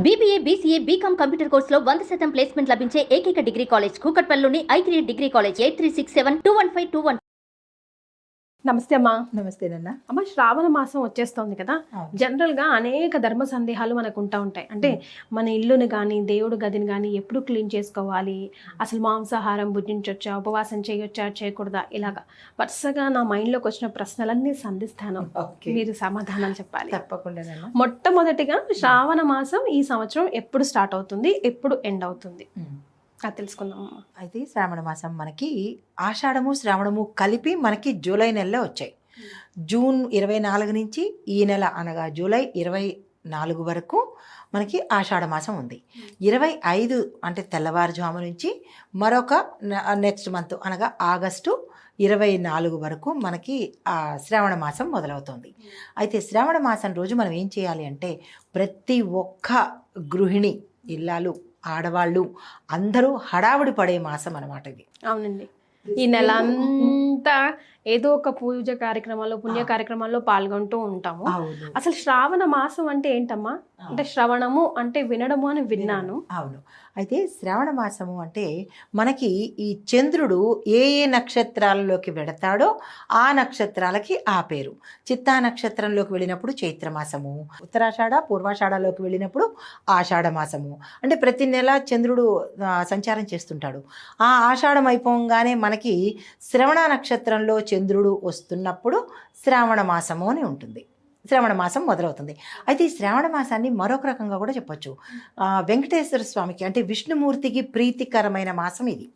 BBA, BCA, BCom computer కోర్సులో 100% placement లభించే ఏకైక డిగ్రీ కాలేజ్ కూకట్పల్లిలోని I3 డిగ్రీ కాలేజ్ 8367215215. నమస్తే అమ్మా. నమస్తేనన్నా. అమ్మ, శ్రావణ మాసం వచ్చేస్తోంది కదా. జనరల్గా అనేక ధర్మ సందేహాలు మనకు ఉంటా ఉంటాయి. అంటే మన ఇల్లుని కానీ దేవుడు గదిని కానీ ఎప్పుడు క్లీన్ చేసుకోవాలి, అసలు మాంసాహారం భుజించవచ్చా, ఉపవాసం చేయొచ్చా చేయకూడదా, ఇలాగా వరుసగా నా మైండ్లోకి వచ్చిన ప్రశ్నలన్నీ సంధిస్తాను. మీరు సమాధానాలు చెప్పాలి. తప్పకుండా. మొట్టమొదటిగా శ్రావణ మాసం ఈ సంవత్సరం ఎప్పుడు స్టార్ట్ అవుతుంది, ఎప్పుడు ఎండ్ అవుతుంది అది తెలుసుకుందామమ్మా. అయితే శ్రావణ మాసం మనకి ఆషాఢము శ్రావణము కలిపి మనకి జూలై నెలలో వచ్చాయి. జూన్ 24 నుంచి ఈ నెల అనగా జూలై 24 వరకు మనకి ఆషాఢ మాసం ఉంది. 25 అంటే తెల్లవారుజాము నుంచి మరొక నెక్స్ట్ మంత్ అనగా ఆగస్టు 24 వరకు మనకి శ్రావణ మాసం మొదలవుతుంది. అయితే శ్రావణ మాసం రోజు మనం ఏం చేయాలి అంటే ప్రతి ఒక్క గృహిణి, ఇల్లాలు, ఆడవాళ్ళు అందరూ హడావుడి పడే మాసం అన్నమాట ఇది. అవునండి. ఈ నెల అంతా ఏదో ఒక పూజ కార్యక్రమాల్లో, పుణ్య కార్యక్రమాల్లో పాల్గొంటూ ఉంటాము. అసలు శ్రావణ మాసం అంటే ఏంటమ్మా? అంటే శ్రవణము అంటే వినడము అని విన్నాను. అవును. అయితే శ్రావణ మాసము అంటే మనకి ఈ చంద్రుడు ఏ ఏ నక్షత్రాలలోకి వెడతాడో ఆ నక్షత్రాలకి ఆ పేరు. చిత్తా నక్షత్రంలోకి వెళ్ళినప్పుడు చైత్రమాసము, ఉత్తరాషాఢ పూర్వాషాఢలోకి వెళ్ళినప్పుడు ఆషాఢ మాసము. అంటే ప్రతి నెల చంద్రుడు సంచారం చేస్తుంటాడు. ఆ ఆషాఢం అయిపోగానే మనకి శ్రవణ నక్షత్రంలో చంద్రుడు వస్తున్నప్పుడు శ్రావణ మాసము అని ఉంటుంది. శ్రావణ మాసం మొదలవుతుంది. అయితే ఈ శ్రావణ మాసాన్ని మరొక రకంగా కూడా చెప్పొచ్చు. వెంకటేశ్వర స్వామికి అంటే విష్ణుమూర్తికి ప్రీతికరమైన మాసం ఇది.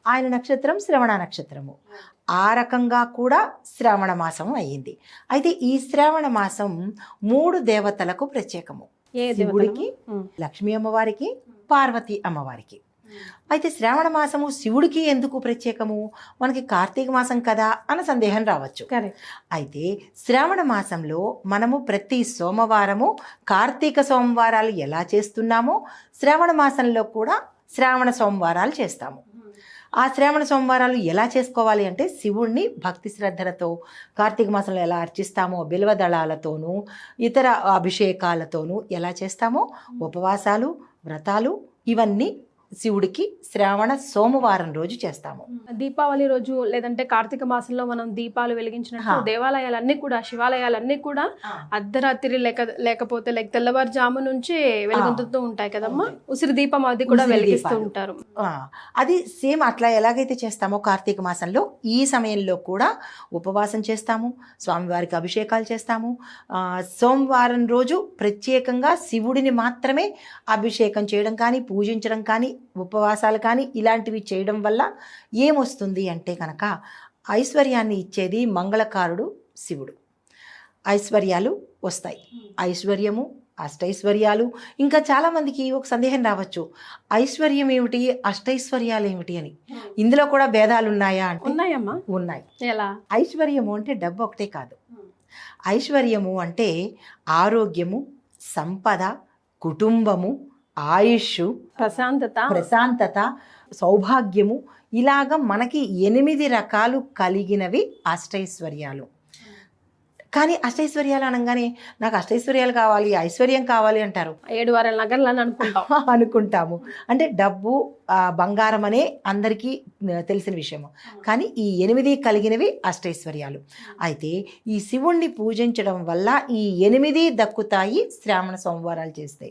ఆయన నక్షత్రం శ్రవణ నక్షత్రము. ఆ రకంగా కూడా శ్రావణ మాసం అయ్యింది. అయితే ఈ శ్రావణ మాసం 3 దేవతలకు ప్రత్యేకము. శివుడికి, లక్ష్మీ అమ్మవారికి, పార్వతీ అమ్మవారికి. అయితే శ్రావణ మాసము శివుడికి ఎందుకు ప్రత్యేకము? మనకి కార్తీక మాసం కదా అన్న సందేహం రావచ్చు. అయితే శ్రావణ మాసంలో మనము ప్రతి సోమవారము కార్తీక సోమవారాలు ఎలా చేస్తున్నామో శ్రావణ మాసంలో కూడా శ్రావణ సోమవారాలు చేస్తాము. ఆ శ్రావణ సోమవారాలు ఎలా చేసుకోవాలి అంటే శివుణ్ణి భక్తి శ్రద్ధలతో కార్తీక మాసంలో ఎలా అర్చిస్తామో బిల్వదళాలతోనూ ఇతర అభిషేకాలతోనూ ఎలా చేస్తామో ఉపవాసాలు, వ్రతాలు ఇవన్నీ శివుడికి శ్రావణ సోమవారం రోజు చేస్తాము. దీపావళి రోజు లేదంటే కార్తీక మాసంలో మనం దీపాలు వెలిగించినట్టు దేవాలయాలన్నీ కూడా, శివాలయాలన్నీ కూడా అర్ధరాత్రి లేకపోతే తెల్లవారుజాము నుంచి వెలుగుతూ ఉంటాయి కదమ్మా. ఉసిరి దీపం అది కూడా వెలిగిస్తూ ఉంటారు. అది సేమ్ అట్లా ఎలాగైతే చేస్తామో కార్తీక మాసంలో ఈ సమయంలో కూడా ఉపవాసం చేస్తాము, స్వామివారికి అభిషేకాలు చేస్తాము. సోమవారం రోజు ప్రత్యేకంగా శివుడిని మాత్రమే అభిషేకం చేయడం కానీ, పూజించడం కానీ, ఉపవాసాలు కానీ ఇలాంటివి చేయడం వల్ల ఏమొస్తుంది అంటే కనుక ఐశ్వర్యాన్ని ఇచ్చేది మంగళకారుడు శివుడు. ఐశ్వర్యాలు వస్తాయి. ఐశ్వర్యము, అష్టైశ్వర్యాలు. ఇంకా చాలామందికి ఒక సందేహం రావచ్చు, ఐశ్వర్యం ఏమిటి, అష్టైశ్వర్యాలు ఏమిటి అని. ఇందులో కూడా భేదాలు ఉన్నాయా అంటే ఉన్నాయమ్మా. ఉన్నాయి. ఎలా? ఐశ్వర్యము అంటే డబ్బు ఒకటే కాదు. ఐశ్వర్యము అంటే ఆరోగ్యము, సంపద, కుటుంబము, ఆయుష్, ప్రశాంతత, సౌభాగ్యము, ఇలాగ మనకి 8 రకాలు కలిగినవి అష్టైశ్వర్యాలు. కానీ అష్టైశ్వర్యాలు అనగానే నాకు అష్టైశ్వర్యాలు కావాలి, ఐశ్వర్యం కావాలి అంటారు. 7 వారాల నగర్లు అని అనుకుంటాము. అంటే డబ్బు, బంగారం అనే అందరికీ తెలిసిన విషయము. కానీ ఈ 8 కలిగినవి అష్టైశ్వర్యాలు. అయితే ఈ శివుణ్ణి పూజించడం వల్ల ఈ 8 దక్కుతాయి శ్రావణ సోమవారాలు చేస్తే.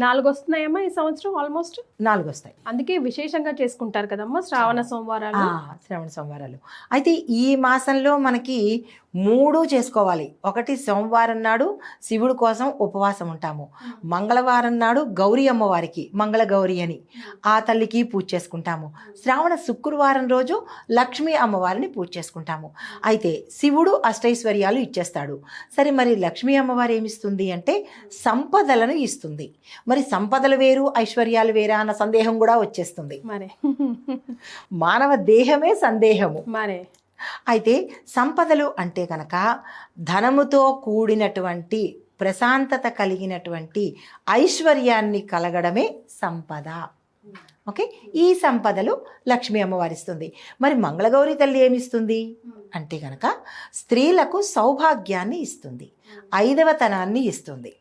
4 వస్తున్నాయమ్మా ఈ సంవత్సరం. ఆల్మోస్ట్ 4 వస్తాయి. అందుకే విశేషంగా చేసుకుంటారు కదమ్మా శ్రావణ సోమవారాలు. శ్రావణ సోమవారాలు అయితే ఈ మాసంలో మనకి 3 చేసుకోవాలి. ఒకటి సోమవారం నాడు శివుడి కోసం ఉపవాసం ఉంటాము. మంగళవారం నాడు గౌరీ అమ్మవారికి మంగళ గౌరీ అని ఆ తల్లికి పూజ చేసుకుంటాము. శ్రావణ శుక్రవారం రోజు లక్ష్మీ అమ్మవారిని పూజ చేసుకుంటాము. అయితే శివుడు అష్టైశ్వర్యాలు ఇచ్చేస్తాడు. సరే, మరి లక్ష్మీ అమ్మవారు ఏమిస్తుంది అంటే సంపదలను ఇస్తుంది. మరి సంపదలు వేరు, ఐశ్వర్యాలు వేరా అన్న సందేహం కూడా వచ్చేస్తుంది. మరే మానవ దేహమే సందేహము. మరే అయితే సంపదలు అంటే కనుక ధనముతో కూడినటువంటి ప్రశాంతత కలిగినటువంటి ఐశ్వర్యాన్ని కలగడమే సంపద. ఓకే, ఈ సంపదలు లక్ష్మీ అమ్మవారిస్తుంది. మరి మంగళగౌరి తల్లి ఏమిస్తుంది అంటే కనుక స్త్రీలకు సౌభాగ్యాన్ని ఇస్తుంది, 5వ తనాన్ని ఇస్తుంది.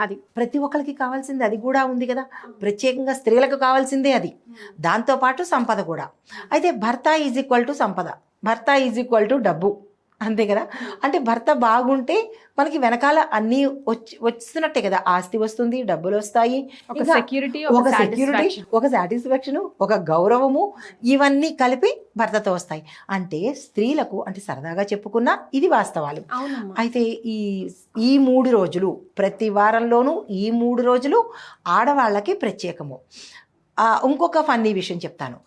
అది ప్రతి ఒక్కరికి కావాల్సింది అది కూడా ఉంది కదా, ప్రత్యేకంగా స్త్రీలకు కావాల్సిందే అది. దాంతోపాటు సంపద కూడా. అయితే భర్త ఈజ్ ఈక్వల్ టు సంపద, భర్త ఈజ్ ఈక్వల్ టు డబ్బు, అంతే కదా. అంటే భర్త బాగుంటే మనకి వెనకాల అన్నీ వస్తున్నట్టే కదా, ఆస్తి వస్తుంది, డబ్బులు వస్తాయి, ఒక సెక్యూరిటీ, ఒక సాటిస్ఫాక్షన్, ఒక గౌరవము, ఇవన్నీ కలిపి భర్తతో వస్తాయి. అంటే స్త్రీలకు, అంటే సరదాగా చెప్పుకున్నా ఇది వాస్తవాలు. అయితే ఈ 3 రోజులు, ప్రతి వారంలోనూ ఈ 3 రోజులు ఆడవాళ్ళకి ప్రత్యేకము. ఇంకొక ఫన్నీ విషయం చెప్తాను.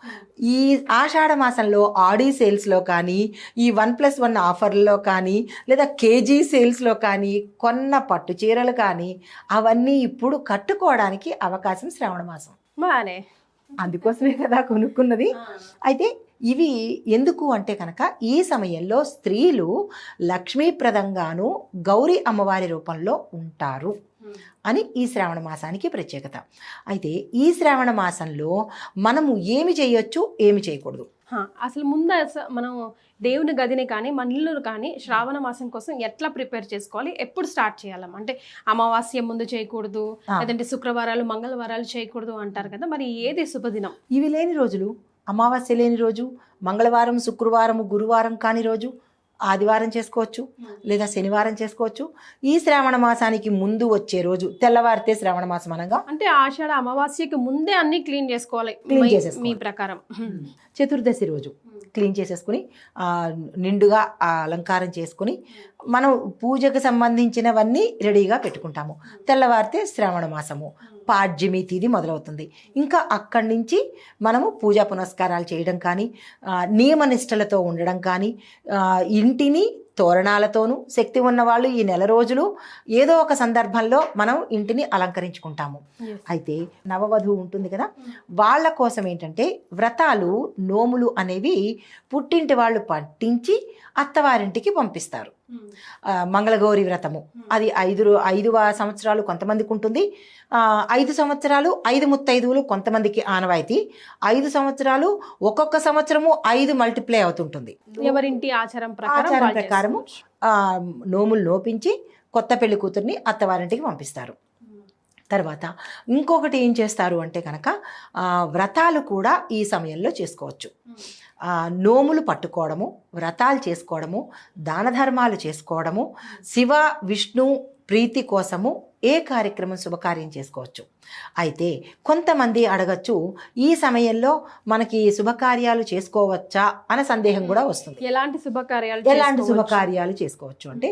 ఈ ఆషాఢ మాసంలో ఆడీ సేల్స్లో కానీ, ఈ 1+1 ఆఫర్లో కానీ, లేదా కేజీ సేల్స్లో కానీ కొన్న పట్టు చీరలు కానీ అవన్నీ ఇప్పుడు కట్టుకోవడానికి అవకాశం శ్రావణ మాసం. బానే, అందుకోసమే కదా కొనుక్కున్నది. అయితే ఇవి ఎందుకు అంటే కనుక ఈ సమయంలో స్త్రీలు లక్ష్మీప్రదంగాను గౌరీ అమ్మవారి రూపంలో ఉంటారు అని ఈ శ్రావణ మాసానికి ప్రత్యేకత. అయితే ఈ శ్రావణ మాసంలో మనము ఏమి చేయొచ్చు, ఏమి చేయకూడదు. అసలు ముందు మనం దేవుని గదిని కానీ మన ఇల్లును కానీ శ్రావణ మాసం కోసం ఎట్లా ప్రిపేర్ చేసుకోవాలి, ఎప్పుడు స్టార్ట్ చేయాలమ్మా? అంటే అమావాస్య ముందు చేయకూడదు, లేదంటే శుక్రవారాలు మంగళవారాలు చేయకూడదు అంటారు కదా, మరి ఏది శుభదినం? ఇవి లేని రోజులు, అమావాస్య లేని రోజు, మంగళవారం, శుక్రవారం, గురువారం కాని రోజు, ఆదివారం చేసుకోవచ్చు, లేదా శనివారం చేసుకోవచ్చు. ఈ శ్రావణ మాసానికి ముందు వచ్చే రోజు తెల్లవారితే శ్రావణ మాసం అనగా, అంటే ఆషాఢ అమావాస్యకి ముందే అన్ని క్లీన్ చేసుకోవాలి మీ ప్రకారం. చతుర్దశి రోజు క్లీన్ చేసేసుకుని నిండుగా అలంకారం చేసుకుని మనం పూజకు సంబంధించినవన్నీ రెడీగా పెట్టుకుంటాము. తెల్లవారితే శ్రావణ మాసము పాడ్యమి తిథి మొదలవుతుంది. ఇంకా అక్కడి నుంచి మనము పూజా పునస్కారాలు చేయడం కానీ, నియమనిష్టలతో ఉండడం కానీ, ఇంటిని తోరణాలతోనూ, శక్తి ఉన్న వాళ్ళు ఈ నెల రోజులు ఏదో ఒక సందర్భంలో మనం ఇంటిని అలంకరించుకుంటాము. అయితే నవవధువు ఉంటుంది కదా, వాళ్ళ కోసం ఏంటంటే వ్రతాలు, నోములు అనేవి పుట్టింటి వాళ్ళు పట్టించి అత్తవారింటికి పంపిస్తారు. మంగళగౌరి వ్రతము అది 5 సంవత్సరాలు కొంతమందికి ఉంటుంది, 5 సంవత్సరాలు 5 ముత్తైదువులు కొంతమందికి ఆనవాయితీ, 5 సంవత్సరాలు ఒక్కొక్క సంవత్సరము 5 మల్టిప్లై అవుతుంటుంది. ఎవరింటి ఆచారం ప్రకారము నోములు నోపించి కొత్త పెళ్లి కూతుర్ని అత్తవారింటికి పంపిస్తారు. తర్వాత ఇంకొకటి ఏం చేస్తారు అంటే కనుక వ్రతాలు కూడా ఈ సమయంలో చేసుకోవచ్చు. నోములు పట్టుకోవడము, వ్రతాలు చేసుకోవడము, దాన ధర్మాలు చేసుకోవడము, శివ విష్ణు ప్రీతి కోసము ఏ కార్యక్రమం, శుభకార్యం చేసుకోవచ్చు. అయితే కొంతమంది అడగచ్చు, ఈ సమయంలో మనకి శుభకార్యాలు చేసుకోవచ్చా అనే సందేహం కూడా వస్తుంది. ఎలాంటి శుభకార్యాలు చేసుకోవచ్చు అంటే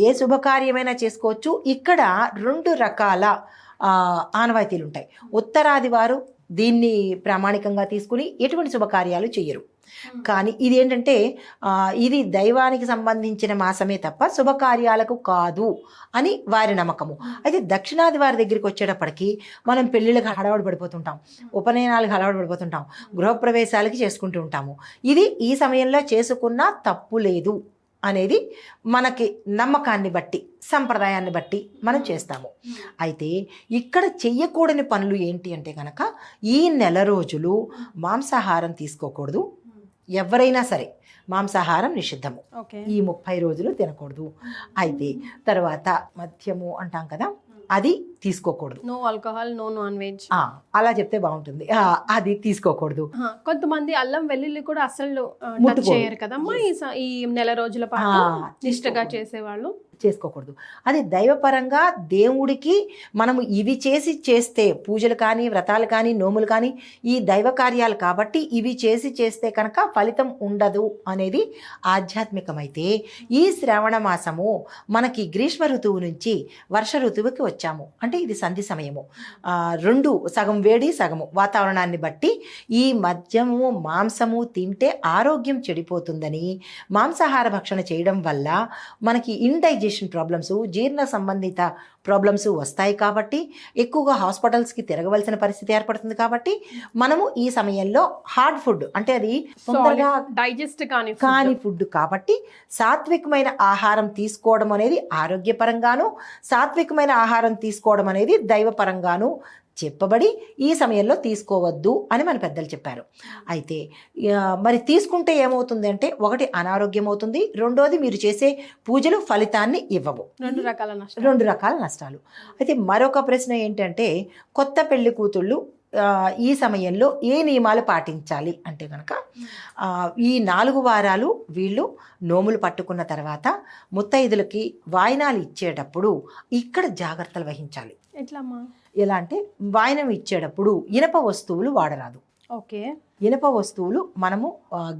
ఏ శుభకార్యమైనా చేసుకోవచ్చు. ఇక్కడ 2 రకాల ఆనవాయితీలు ఉంటాయి. ఉత్తరాది వారు దీన్ని ప్రామాణికంగా తీసుకుని ఎటువంటి శుభకార్యాలు చెయ్యరు. కానీ ఇది ఏంటంటే ఇది దైవానికి సంబంధించిన మాసమే తప్ప శుభకార్యాలకు కాదు అని వారి నమ్మకము. అయితే దక్షిణాది వారి దగ్గరికి వచ్చేటప్పటికి మనం పెళ్ళిళ్ళకి హడావుడి పడిపోతుంటాం, ఉపనయనాలకు హడావుడి పడిపోతుంటాం, గృహప్రవేశాలకి చేసుకుంటూ ఉంటాము. ఇది ఈ సమయంలో చేసుకున్నా తప్పు లేదు అనేది మనకి నమ్మకాన్ని బట్టి, సంప్రదాయాన్ని బట్టి మనం చేస్తాము. అయితే ఇక్కడ చెయ్యకూడని పనులు ఏంటి అంటే కనుక ఈ నెల రోజులు మాంసాహారం తీసుకోకూడదు. ఎవరైనా సరే మాంసాహారం నిషిద్ధము. ఈ 30 రోజులు తినకూడదు. అయితే తర్వాత మద్యము అంటాం కదా, అది తీసుకోకూడదు. No alcohol, no non veg, అలా చెప్తే బాగుంటుంది. అది తీసుకోకూడదు. కొంతమంది అల్లం వెల్లుల్లి కూడా అసలు చేయరు కదమ్మా ఈ నెల రోజుల పాటు నిష్టగా చేసేవాళ్ళు. చేసుకోకూడదు. అది దైవపరంగా దేవుడికి మనము ఇవి చేస్తే పూజలు కానీ, వ్రతాలు కానీ, నోములు కానీ ఈ దైవ కార్యాలు కాబట్టి ఇవి చేస్తే కనుక ఫలితం ఉండదు అనేది ఆధ్యాత్మికమైతే, ఈ శ్రావణ మాసము మనకి గ్రీష్మ ఋతువు నుంచి వర్ష ఋతువుకి వచ్చాము. అంటే ఇది సంధి సమయము. 2 సగం వేడి సగము వాతావరణాన్ని బట్టి ఈ మద్యము, మాంసము తింటే ఆరోగ్యం చెడిపోతుందని, మాంసాహార భక్షణ చేయడం వల్ల మనకి ఇండైజెషన్ ప్రాబ్లమ్స్, జీర్ణ సంబంధిత ప్రాబ్లమ్స్ వస్తాయి కాబట్టి ఎక్కువగా హాస్పిటల్స్కి తిరగవలసిన పరిస్థితి ఏర్పడుతుంది. కాబట్టి మనము ఈ సమయంలో హార్డ్ ఫుడ్, అంటే అది తొందరగా డైజెస్ట్ కాని ఫుడ్ కాబట్టి సాత్వికమైన ఆహారం తీసుకోవడం అనేది ఆరోగ్యపరంగాను, సాత్వికమైన ఆహారం తీసుకోవడం అనేది దైవపరంగాను చెప్పబడి ఈ సమయంలో తీసుకోవద్దు అని మన పెద్దలు చెప్పారు. అయితే మరి తీసుకుంటే ఏమవుతుంది అంటే, ఒకటి అనారోగ్యం అవుతుంది, రెండోది మీరు చేసే పూజలు ఫలితాన్ని ఇవ్వవు. రెండు రకాల నష్టాలు. అయితే మరొక ప్రశ్న ఏంటంటే, కొత్త పెళ్లి కూతుళ్ళు ఈ సమయంలో ఏ నియమాలు పాటించాలి అంటే కనుక, ఈ 4 వారాలు వీళ్ళు నోములు పట్టుకున్న తర్వాత ముత్తైదులకి వాయినాలు ఇచ్చేటప్పుడు ఇక్కడ జాగ్రత్తలు వహించాలి. ఎలా అంటే, వాయినం ఇచ్చేటప్పుడు ఇనప వస్తువులు వాడరాదు. ఓకే. ఇనప వస్తువులు మనము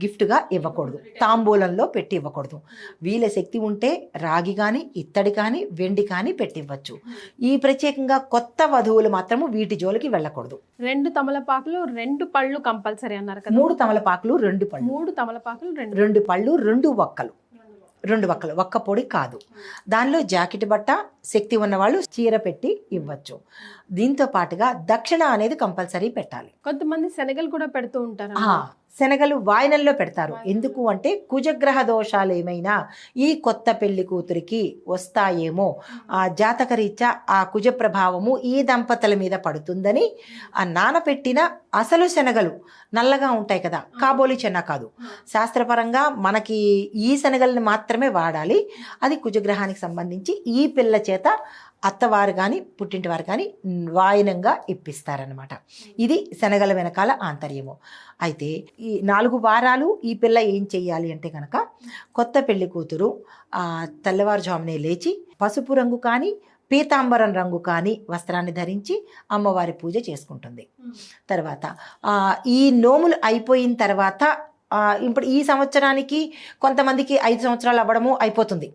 గిఫ్ట్గా ఇవ్వకూడదు, తాంబూలంలో పెట్టి ఇవ్వకూడదు. వీళ్ళ శక్తి ఉంటే రాగి కానీ, ఇత్తడి కానీ, వెండి కానీ పెట్టివ్వచ్చు. ఈ ప్రత్యేకంగా కొత్త వధువులు మాత్రము వీటి జోలికి వెళ్ళకూడదు. 2 తమలపాకులు 2 పళ్ళు కంపల్సరీ అన్నారు కదా. 3 తమలపాకులు 2 పళ్ళు. 3 తమలపాకులు 2 పళ్ళు 2 వక్కలు. 2 వక్కలు, ఒక్క పొడి కాదు. దానిలో జాకెట్ బట్ట, శక్తి ఉన్నవాళ్ళు చీర పెట్టి ఇవ్వచ్చు. దీంతో పాటుగా దక్షిణ అనేది కంపల్సరీ పెట్టాలి. కొంతమంది శనగలు కూడా పెడుతూ ఉంటారు. శనగలు వాయినల్లో పెడతారు. ఎందుకు అంటే, కుజగ్రహ దోషాలు ఏమైనా ఈ కొత్త పెళ్లి కూతురికి వస్తాయేమో, ఆ జాతకరీత్యా ఆ కుజ ప్రభావము ఈ దంపతుల మీద పడుతుందని ఆ నానపెట్టిన అసలు శనగలు నల్లగా ఉంటాయి కదా, కాబోలి చెన్న కాదు, శాస్త్రపరంగా మనకి ఈ శనగల్ని మాత్రమే వాడాలి. అది కుజగ్రహానికి సంబంధించి ఈ పిల్ల చేత అత్తవారు కానీ పుట్టింటి వారు కానీ వాయినంగా ఇప్పిస్తారనమాట. ఇది శనగల వెనకాల ఆంతర్యము. అయితే ఈ 4 వారాలు ఈ పిల్ల ఏం చెయ్యాలి అంటే కనుక, కొత్త పెళ్లి కూతురు తెల్లవారుజామునే లేచి పసుపు రంగు కానీ పీతాంబరం రంగు కానీ వస్త్రాన్ని ధరించి అమ్మవారి పూజ చేసుకుంటుంది. తర్వాత ఈ నోములు అయిపోయిన తర్వాత ఇప్పుడు ఈ సంవత్సరానికి కొంతమందికి 5 సంవత్సరాలు అవ్వడము అయిపోతుంది,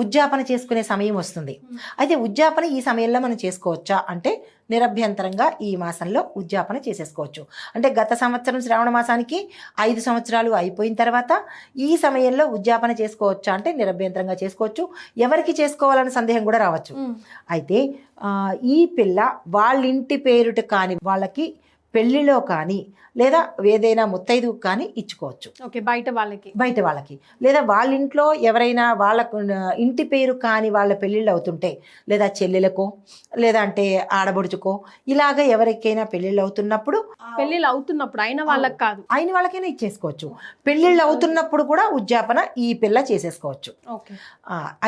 ఉద్యాపన చేసుకునే సమయం వస్తుంది. అయితే ఉద్యాపన ఈ సమయంలో మనం చేసుకోవచ్చా అంటే, నిరభ్యంతరంగా ఈ మాసంలో ఉద్యాపన చేసేసుకోవచ్చు. అంటే గత సంవత్సరం శ్రావణ మాసానికి 5 సంవత్సరాలు అయిపోయిన తర్వాత ఈ సమయంలో ఉద్యాపన చేసుకోవచ్చా అంటే నిరభ్యంతరంగా చేసుకోవచ్చు. ఎవరికి చేసుకోవాలన్న సందేహం కూడా రావచ్చు. అయితే ఈ పిల్ల వాళ్ళింటి పేరుట కాని వాళ్ళకి పెళ్లిలో కానీ, లేదా ఏదైనా ముత్తైదు కానీ ఇచ్చుకోవచ్చు. ఓకే. బయట వాళ్ళకి లేదా వాళ్ళ ఇంట్లో ఎవరైనా వాళ్ళ ఇంటి పేరు కాని వాళ్ళ పెళ్ళిళ్ళు అవుతుంటే, లేదా చెల్లెలకో లేదా అంటే ఆడబడుచుకో, ఇలాగ ఎవరికైనా పెళ్ళిళ్ళు అవుతున్నప్పుడు అయిన వాళ్ళకి కాదు, అయిన వాళ్ళకైనా ఇచ్చేసుకోవచ్చు. పెళ్ళిళ్ళు అవుతున్నప్పుడు కూడా ఉద్యాపన ఈ పిల్ల చేసేసుకోవచ్చు.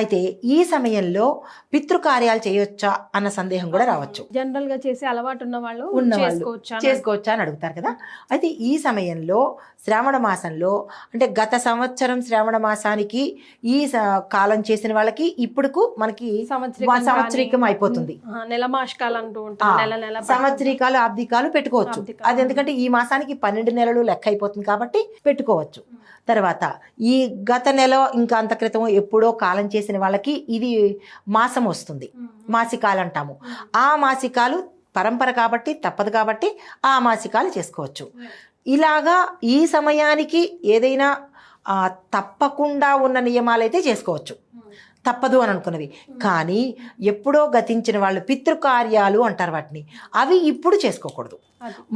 అయితే ఈ సమయంలో పితృకార్యాలు చేయొచ్చా అన్న సందేహం కూడా రావచ్చు. జనరల్ గా చేసే అలవాటు ఉన్న వాళ్ళు చేసుకోవచ్చా అని అడుగుతారు కదా. అయితే ఈ సమయంలో శ్రావణ మాసంలో, అంటే గత సంవత్సరం శ్రావణ మాసానికి ఈ కాలం చేసిన వాళ్ళకి ఇప్పుడుకు మనకి సంవత్సరికం అయిపోతుంది. సంవత్సరికాలు ఆబ్దికాలు పెట్టుకోవచ్చు. అది ఎందుకంటే ఈ మాసానికి 12 నెలలు లెక్క అయిపోతుంది కాబట్టి పెట్టుకోవచ్చు. తర్వాత ఈ గత నెల ఇంకా అంత క్రితం ఎప్పుడో కాలం చేసిన వాళ్ళకి ఇది మాసం వస్తుంది, మాసికాలు అంటాము. ఆ మాసికాలు పరంపర కాబట్టి తప్పదు కాబట్టి ఆ మాసికాలు చేసుకోవచ్చు. ఇలాగా ఈ సమయానికి ఏదైనా తప్పకుండా ఉన్న నియమాలైతే చేసుకోవచ్చు, తప్పదు అని అనుకున్నవి. కానీ ఎప్పుడో గతించిన వాళ్ళు పితృకార్యాలు అంటారు వాటిని, అవి ఇప్పుడు చేసుకోకూడదు.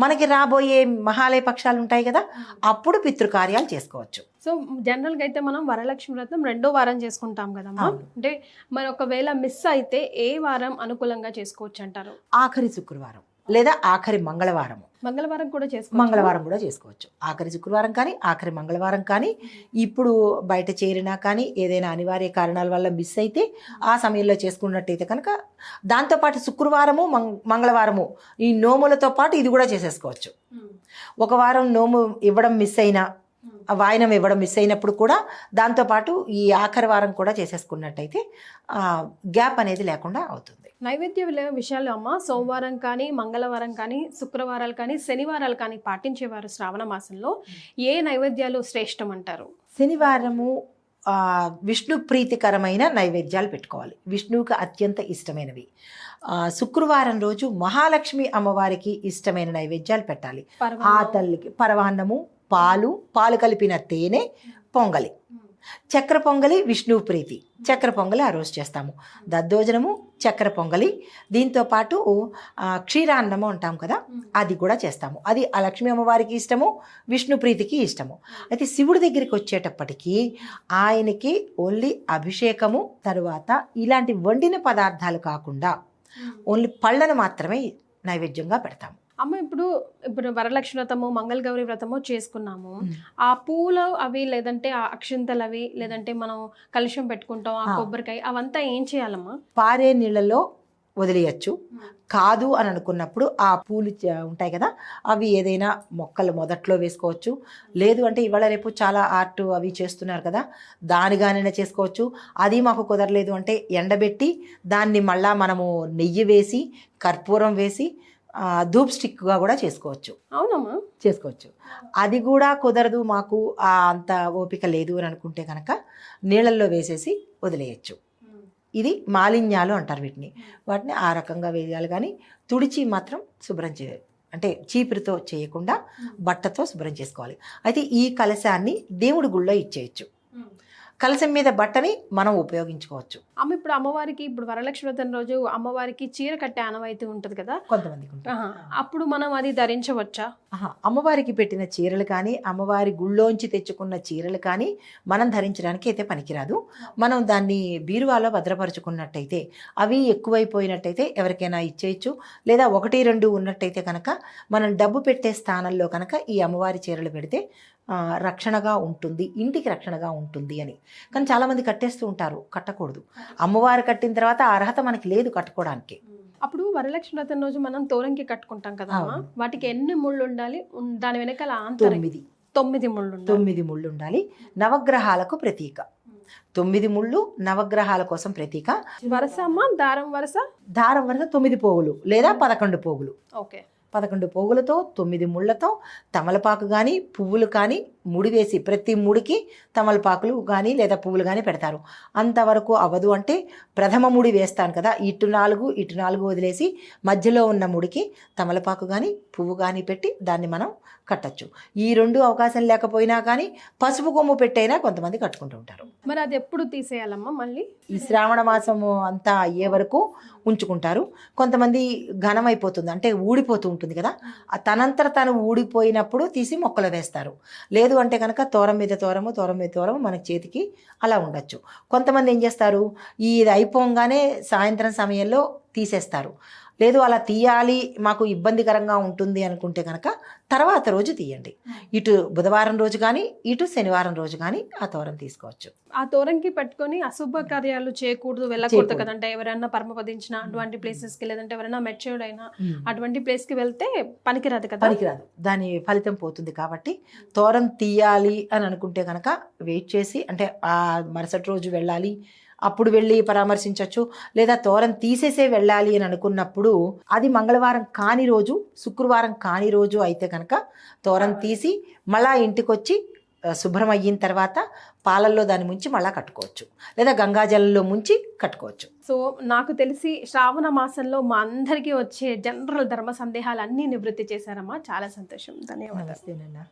మనకి రాబోయే మహాలయ పక్షాలు ఉంటాయి కదా, అప్పుడు పితృకార్యాలు చేసుకోవచ్చు. సో జనరల్గా అయితే మనం వరలక్ష్మి వ్రతం 2వ వారం చేసుకుంటాం కదమ్మా. అంటే మరి ఒకవేళ మిస్ అయితే ఏ వారం అనుకూలంగా చేసుకోవచ్చు అంటారు? ఆఖరి శుక్రవారం లేదా ఆఖరి మంగళవారం కూడా చేసుకోవచ్చు. ఆఖరి శుక్రవారం కానీ ఆఖరి మంగళవారం కానీ, ఇప్పుడు బయట చేరినా కానీ ఏదైనా అనివార్య కారణాల వల్ల మిస్ అయితే ఆ సమయంలో చేసుకున్నట్టయితే కనుక, దాంతోపాటు శుక్రవారము మంగళవారము ఈ నోములతో పాటు ఇది కూడా చేసేసుకోవచ్చు. ఒక వారం నోము ఇవ్వడం మిస్ అయినా, వాయినం ఇవ్వడం మిస్ అయినప్పుడు కూడా దాంతోపాటు ఈ ఆఖరి వారం కూడా చేసేసుకున్నట్టయితే గ్యాప్ అనేది లేకుండా అవుతుంది. నైవేద్య విషయాలు అమ్మ, సోమవారం కానీ మంగళవారం కానీ శుక్రవారాలు కానీ శనివారాలు కానీ పాటించేవారు శ్రావణ మాసంలో ఏ నైవేద్యాలు శ్రేష్టం అంటారు? శనివారము విష్ణు ప్రీతికరమైన నైవేద్యాలు పెట్టుకోవాలి, విష్ణువుకి అత్యంత ఇష్టమైనవి. శుక్రవారం రోజు మహాలక్ష్మి అమ్మవారికి ఇష్టమైన నైవేద్యాలు పెట్టాలి. ఆ తల్లికి పరవాన్నము, పాలు కలిపిన తేనె, పొంగలి, చక్కెర పొంగలి విష్ణు ప్రీతి, చక్కెర పొంగలి ఆ రోజు చేస్తాము. దద్దోజనము, చక్కెర పొంగలి, దీంతో పాటు క్షీరాన్నము అంటాం కదా, అది కూడా చేస్తాము. అది ఆ లక్ష్మీ అమ్మవారికి ఇష్టము, విష్ణు ప్రీతికి ఇష్టము. అయితే శివుడి దగ్గరికి వచ్చేటప్పటికి ఆయనకి ఓన్లీ అభిషేకము, తరువాత ఇలాంటి వండిన పదార్థాలు కాకుండా ఓన్లీ పళ్ళను మాత్రమే నైవేద్యంగా పెడతాము. అమ్మ ఇప్పుడు వరలక్ష్మి వ్రతము మంగళగౌరి వ్రతము చేసుకున్నాము. ఆ పూలు అవి లేదంటే ఆ అక్షింతలు అవి లేదంటే మనం కలుషం పెట్టుకుంటాం ఆ కొబ్బరికాయ అవంతా ఏం చేయాలమ్మా? పారే నీళ్ళలో వదిలేయచ్చు. కాదు అని అనుకున్నప్పుడు ఆ పూలు ఉంటాయి కదా, అవి ఏదైనా మొక్కలు మొదట్లో వేసుకోవచ్చు. లేదు అంటే ఇవాళ రేపు చాలా ఆర్ట్ అవి చేస్తున్నారు కదా, దానిగానైనా చేసుకోవచ్చు. అది మాకు కుదరలేదు అంటే ఎండబెట్టి దాన్ని మళ్ళా మనము నెయ్యి వేసి కర్పూరం వేసి ధూప్ స్టిక్గా కూడా చేసుకోవచ్చు. అవునమ్మా, చేసుకోవచ్చు. అది కూడా కుదరదు మాకు అంత ఓపిక లేదు అని అనుకుంటే కనుక నీళ్ళల్లో వేసేసి వదిలేయచ్చు. ఇది మాలిన్యాలు అంటారు వీటిని. వాటిని ఆ రకంగా వేయాలి, కానీ తుడిచి మాత్రం శుభ్రం చేయాలి. అంటే చీపురుతో చేయకుండా బట్టతో శుభ్రం చేసుకోవాలి. అయితే ఈ కలశాన్ని దేవుడి గుళ్ళో ఇచ్చేయచ్చు. కలశం మీద బట్టని మనం ఉపయోగించుకోవచ్చు. అమ్మ ఇప్పుడు అమ్మవారికి ఇప్పుడు వరలక్ష్మి వ్రతం రోజు అమ్మవారికి చీర కట్టే ఆనవాయితీ ఉంటుంది కదా, కొంతమందికి ఉంటుంది. అప్పుడు మనం అది ధరించవచ్చా? అమ్మవారికి పెట్టిన చీరలు కానీ అమ్మవారి గుళ్ళోంచి తెచ్చుకున్న చీరలు కానీ మనం ధరించడానికి అయితే పనికిరాదు. మనం దాన్ని బీరువాలో భద్రపరుచుకున్నట్టయితే, అవి ఎక్కువైపోయినట్టయితే ఎవరికైనా ఇచ్చేయచ్చు. లేదా 1-2 ఉన్నట్టయితే కనుక మనం డబ్బు పెట్టే స్థానంలో కనుక ఈ అమ్మవారి చీరలు పెడితే రక్షణగా ఉంటుంది, ఇంటికి రక్షణగా ఉంటుంది అని. కానీ చాలామంది కట్టేస్తూ ఉంటారు. కట్టకూడదు. అమ్మవారు కట్టిన తర్వాత ఆ అర్హత మనకి లేదు కట్టుకోవడానికి. అప్పుడు వరలక్ష్మి వ్రతం రోజు మనం తోరంకి కట్టుకుంటాం కదా, వాటికి ఎన్ని ముళ్ళు ఉండాలి? దాని వెనకాల 9 ముళ్ళు. 9 ముళ్ళు ఉండాలి. నవగ్రహాలకు ప్రతీక 9 ముళ్ళు, నవగ్రహాల కోసం ప్రతీక. వరస అమ్మ, దారం వరస 9 పోగులు లేదా 11 పోగులు. ఓకే, 11 పోగులతో 9 ముళ్ళతో తమలపాకు కానీ పువ్వులు కానీ ముడివేసి, ప్రతి ముడికి తమలపాకులు కానీ లేదా పువ్వులు కానీ పెడతారు. అంతవరకు అవ్వదు అంటే ప్రథమ ముడి వేస్తాను కదా, ఇటు 4 వదిలేసి మధ్యలో ఉన్న ముడికి తమలపాకు కానీ పువ్వు కానీ పెట్టి దాన్ని మనం కట్టచ్చు. ఈ 2 అవకాశం లేకపోయినా కానీ పసుపు కొమ్ము పెట్టైనా కొంతమంది కట్టుకుంటూ ఉంటారు. మరి అది ఎప్పుడు తీసేయాలమ్మా? మళ్ళీ ఈ శ్రావణ మాసము అంతా అయ్యే వరకు ఉంచుకుంటారు. కొంతమంది ఘనం అయిపోతుంది అంటే ఊడిపోతూ ఉంటుంది కదా, తనంతట తను ఊడిపోయినప్పుడు తీసి మొక్కలు వేస్తారు. లేదు అంటే కనుక తోరం మీద తోరము మన చేతికి అలా ఉండొచ్చు. కొంతమంది ఏం చేస్తారు, ఇది అయిపోగానే సాయంత్రం సమయంలో తీసేస్తారు. లేదు అలా తీయాలి మాకు ఇబ్బందికరంగా ఉంటుంది అనుకుంటే కనుక తర్వాత రోజు తీయండి. ఇటు బుధవారం రోజు కానీ ఇటు శనివారం రోజు కానీ ఆ తోరం తీసుకోవచ్చు. ఆ తోరంకి పెట్టుకొని అశుభ కార్యాలు చేయకూడదు, వెళ్ళకూడదు కదంటే. ఎవరైనా పరమపదించిన అటువంటి ప్లేసెస్కి లేదంటే ఎవరైనా మెచ్యూర్డ్ అయినా అటువంటి ప్లేస్కి వెళ్తే పనికిరాదు కదా. పనికిరాదు, దాని ఫలితం పోతుంది. కాబట్టి తోరం తీయాలి అని అనుకుంటే కనుక వెయిట్ చేసి, అంటే ఆ మరుసటి రోజు వెళ్ళాలి అప్పుడు వెళ్ళి పరామర్శించవచ్చు. లేదా తోరం తీసేసే వెళ్ళాలి అని అనుకున్నప్పుడు అది మంగళవారం కాని రోజు, శుక్రవారం కాని రోజు అయితే కనుక తోరం తీసి మళ్ళా ఇంటికి వచ్చి శుభ్రం అయిన తర్వాత పాలల్లో దాన్ని ముంచి మళ్ళీ కట్టుకోవచ్చు, లేదా గంగాజలంలో ముంచి కట్టుకోవచ్చు. సో నాకు తెలిసి శ్రావణ మాసంలో మా అందరికీ వచ్చే జనరల్ ధర్మ సందేహాలు అన్నీ నివృత్తి చేశారమ్మా. చాలా సంతోషం, ధన్యవాదాలు. నమస్తేనన్నా.